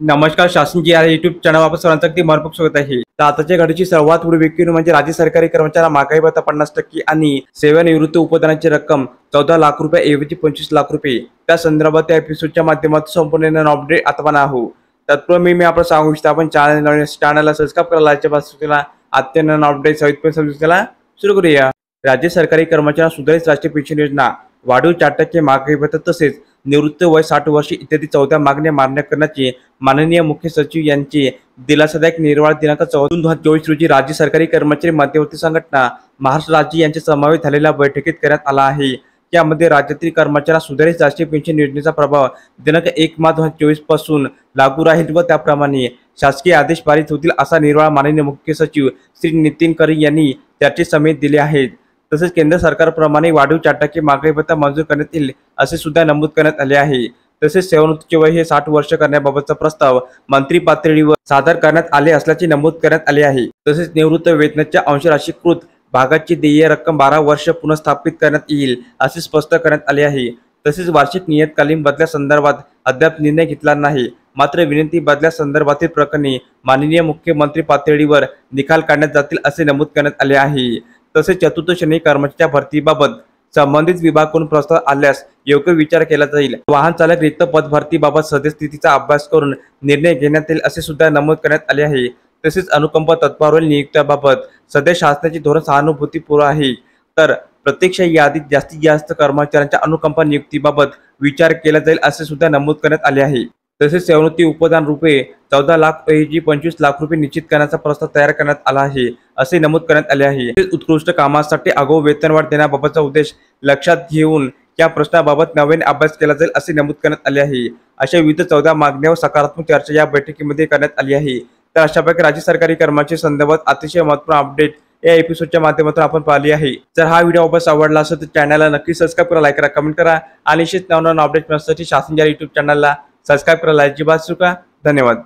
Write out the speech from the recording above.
नमस्कार शासन जी आहे युट्यूब चॅनल वापस सर्वांचं अगदी मनपूर्वक स्वागत आहे। तर आताच्या घडीची सर्वात मोठी विक्री म्हणजे राज्य सरकारी कर्मचाऱ्यांना महागाई भत्ता 50% आणि सेवानिवृत्त उपदानाची रक्कम 14 लाख रुपये ऐवजी 25 लाख रुपये। त्या संदर्भात या एपिसोडच्या माध्यमातून संपूर्ण अपडेट आता आहोत। तत्पूर्वी मी आपण सांगू इच्छितो आपण चॅनलला सबस्क्राइब करा, लाईकच्या बाजूला अत्यंत अपडेट सहित समजून सुरू करूया। राज्य सरकारी कर्मचाऱ्यांना सुधारित राष्ट्रीय पेन्शन योजना, वाढीव 4% महागाई भत्ता तसेच निवृत्त वय 60 वर्षे इत्यादी 14 मागण्या मान्य करण्याची माननीय मुख्य सचिव यांची दिलासादायक निर्वाळ दिनांक 14/2/2024 रोजी राज्य सरकारी कर्मचारी मध्यवर्ती संघटना महाराष्ट्र राज्य यांच्या समावेश झालेल्या बैठकीत करण्यात आला आहे। यामध्ये राज्यातील कर्मचाऱ्यांना सुधारित राष्ट्रीय पेन्शन योजनेचा प्रभाव दिनांक 1/मार्च/2024 पासून लागू राहील व त्याप्रमाणे शासकीय आदेश पारित होतील असा निर्वाळा माननीय मुख्य सचिव श्री नितीन करी यांनी त्याचे समेत दिले आहेत। तसेच केंद्र सरकारप्रमाणे वाढीव 4% महागाई भत्ता मंजूर करण्यात येईल असे सुद्धा नमूद करण्यात आले आहे। तसेच सेवानिवृत्तीचे वय हे 60 वर्ष करण्याबाबतचा प्रस्ताव मंत्री पातळीवर सादर करण्यात आले असल्याचे नमूद करण्यात आले आहे। तसेच निवृत्त वेतनाच्या अंशराशीकृत भागाची देय रक्कम 12 वर्ष पुनर्स्थापित करण्यात येईल असे स्पष्ट करण्यात आले आहे। तसेच वार्षिक नियतकालीन बदल्यासंदर्भात अद्याप निर्णय घेतला नाही, मात्र विनंती बदल्यासंदर्भातील प्रकरणी माननीय मुख्यमंत्री पातळीवर निकाल काढण्यात जातील असे नमूद करण्यात आले आहे। तसेच चतुर्थ श्रेणी कर्मचाऱ्यांच्या भरतीबाबत संबंधित विभागाकडून प्रस्ताव आल्यास योग्य विचार केला जाईल। वाहन चालक रिक्त पद भरतीबाबत सद्यस्थितीचा अभ्यास करून निर्णय घेण्यात येईल असे सुद्धा नमूद करण्यात आले आहे। तसेच अनुकंप तत्वावरील नियुक्त्याबाबत सध्या शासनाचे धोरण सहानुभूतीपूर्ण आहे, तर प्रत्यक्ष यादीत जास्तीत जास्त कर्मचाऱ्यांच्या अनुकंप नियुक्तीबाबत विचार केला जाईल असे सुद्धा नमूद करण्यात आले आहे। तसेच सेवानिवृत्ती उपदान रुपये 14 लाख ऐवजी 25 लाख रुपये निश्चित करण्याचा प्रस्ताव तयार करण्यात आला आहे असे नमूद करण्यात आले आहे। उत्कृष्ट कामासाठी आगाऊ वेतनवाढ देण्याबाबतचा उद्देश लक्षात घेऊन या प्रश्नाबाबत नवीन अभ्यास केला जाईल असे नमूद करण्यात आले आहे। अशा विविध 14 मागण्यांवर सकारात्मक चर्चा या बैठकीमध्ये करण्यात आली आहे। तर अशाप्रकारे राज्य सरकारी कर्मचारी संदर्भात अतिशय महत्त्वपूर्ण अपडेट या एपिसोडच्या माध्यमातून आपण पाहिली आहे। जर हा व्हिडिओ वापस आवडला असेल तर चॅनलला नक्की सबस्क्राइब करा, लाईक करा, कमेंट करा आणि निश्चित नवनवीन अपडेट मिळण्यासाठी शासन जी युट्यूब चॅनलला सबस्क्राइब करा, लाईकची बात सुरू करा। धन्यवाद।